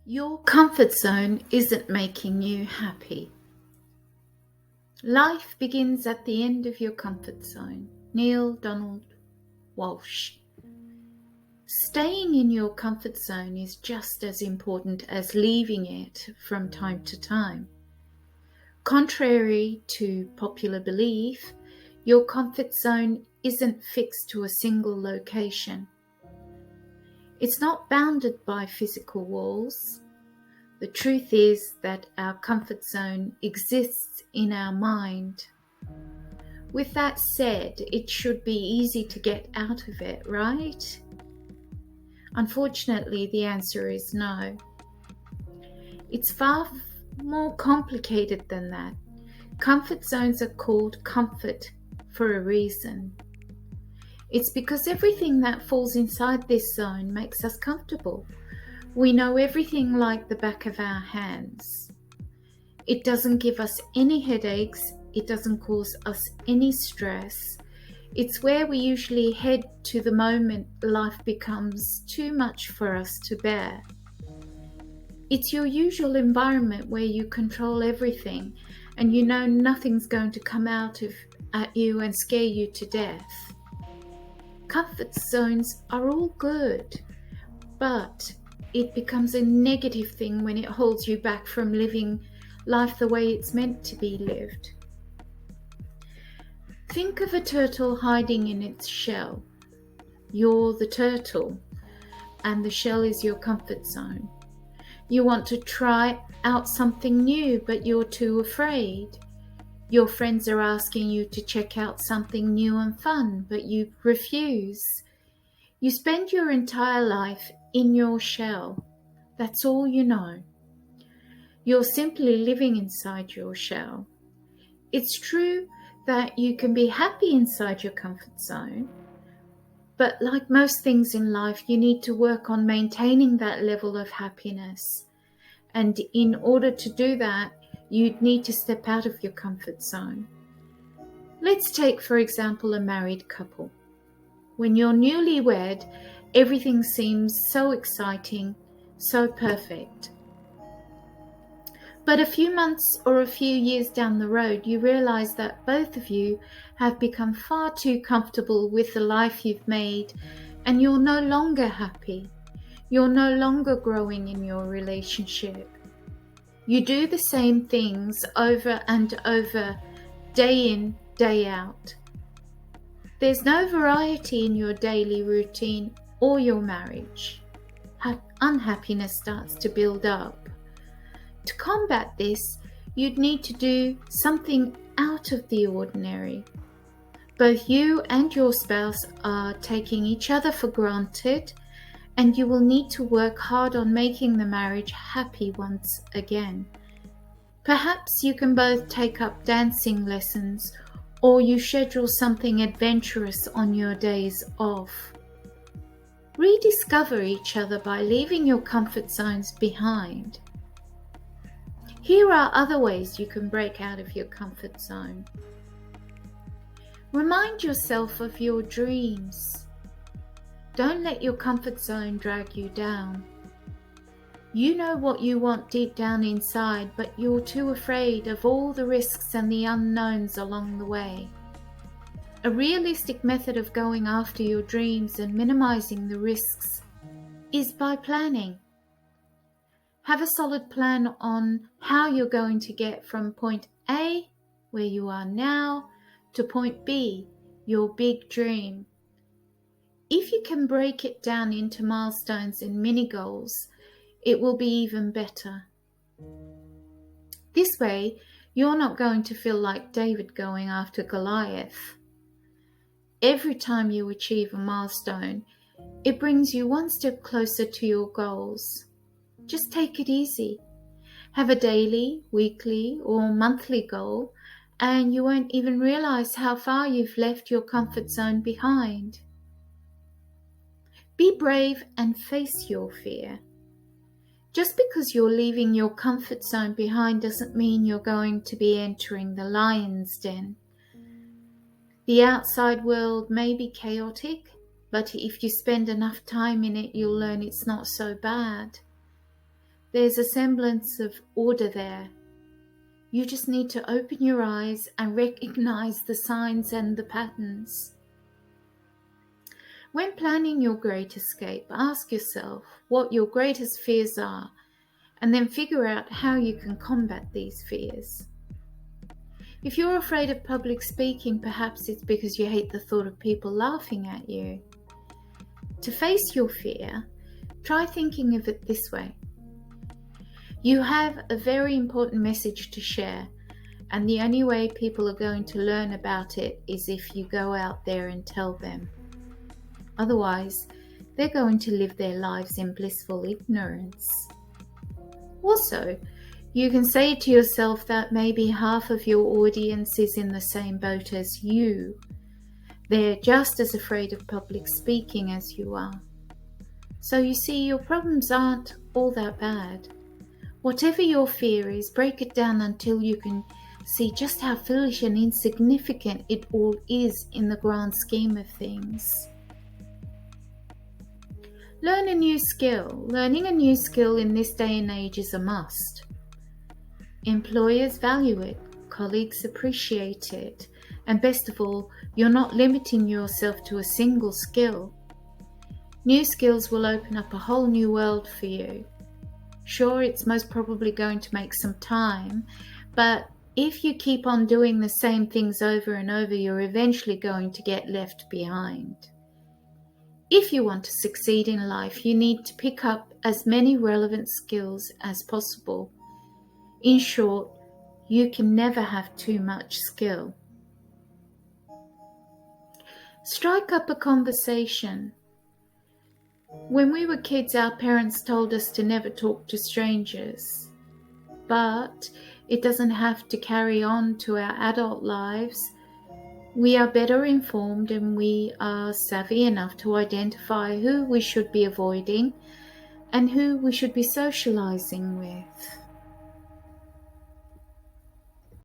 Your comfort zone isn't making you happy. Life begins at the end of your comfort zone. Neil Donald Walsh. Staying in your comfort zone is just as important as leaving it from time to time. Contrary to popular belief, your comfort zone isn't fixed to a single location. It's not bounded by physical walls. The truth is that our comfort zone exists in our mind. With that said, it should be easy to get out of it, right? Unfortunately, the answer is no. It's far more complicated than that. Comfort zones are called comfort for a reason. It's because everything that falls inside this zone makes us comfortable. We know everything like the back of our hands. It doesn't give us any headaches. It doesn't cause us any stress. It's where we usually head to the moment life becomes too much for us to bear. It's your usual environment where you control everything and you know nothing's going to come out at you and scare you to death. Comfort zones are all good, but it becomes a negative thing when it holds you back from living life the way it's meant to be lived. Think of a turtle hiding in its shell. You're the turtle, and the shell is your comfort zone. You want to try out something new, but you're too afraid. Your friends are asking you to check out something new and fun, but you refuse. You spend your entire life in your shell. That's all you know. You're simply living inside your shell. It's true that you can be happy inside your comfort zone, but like most things in life, you need to work on maintaining that level of happiness. And in order to do that, you'd need to step out of your comfort zone. Let's take, for example, a married couple. When you're newlywed, everything seems so exciting, so perfect. But a few months or a few years down the road, you realize that both of you have become far too comfortable with the life you've made, and you're no longer happy. You're no longer growing in your relationship. You do the same things over and over, day in, day out. There's no variety in your daily routine or your marriage. Unhappiness starts to build up. To combat this, you'd need to do something out of the ordinary. Both you and your spouse are taking each other for granted, and you will need to work hard on making the marriage happy once again. Perhaps you can both take up dancing lessons, or you schedule something adventurous on your days off. Rediscover each other by leaving your comfort zones behind. Here are other ways you can break out of your comfort zone. Remind yourself of your dreams. Don't let your comfort zone drag you down. You know what you want deep down inside, but you're too afraid of all the risks and the unknowns along the way. A realistic method of going after your dreams and minimizing the risks is by planning. Have a solid plan on how you're going to get from point A, where you are now, to point B, your big dream. If you can break it down into milestones and mini goals, it will be even better. This way, you're not going to feel like David going after Goliath. Every time you achieve a milestone, it brings you one step closer to your goals. Just take it easy. Have a daily, weekly, or monthly goal, and you won't even realize how far you've left your comfort zone behind. Be brave and face your fear. Just because you're leaving your comfort zone behind doesn't mean you're going to be entering the lion's den. The outside world may be chaotic, but if you spend enough time in it, you'll learn it's not so bad. There's a semblance of order there. You just need to open your eyes and recognize the signs and the patterns. When planning your great escape, ask yourself what your greatest fears are, and then figure out how you can combat these fears. If you're afraid of public speaking, perhaps it's because you hate the thought of people laughing at you. To face your fear, try thinking of it this way. You have a very important message to share, and the only way people are going to learn about it is if you go out there and tell them. Otherwise, they're going to live their lives in blissful ignorance. Also, you can say to yourself that maybe half of your audience is in the same boat as you. They're just as afraid of public speaking as you are. So you see, your problems aren't all that bad. Whatever your fear is, break it down until you can see just how foolish and insignificant it all is in the grand scheme of things. Learn a new skill. Learning a new skill in this day and age is a must. Employers value it, colleagues appreciate it, and best of all, you're not limiting yourself to a single skill. New skills will open up a whole new world for you. Sure, it's most probably going to make some time, but if you keep on doing the same things over and over, you're eventually going to get left behind. If you want to succeed in life, you need to pick up as many relevant skills as possible. In short, you can never have too much skill. Strike up a conversation. When we were kids, our parents told us to never talk to strangers. But it doesn't have to carry on to our adult lives. We are better informed and we are savvy enough to identify who we should be avoiding and who we should be socializing with.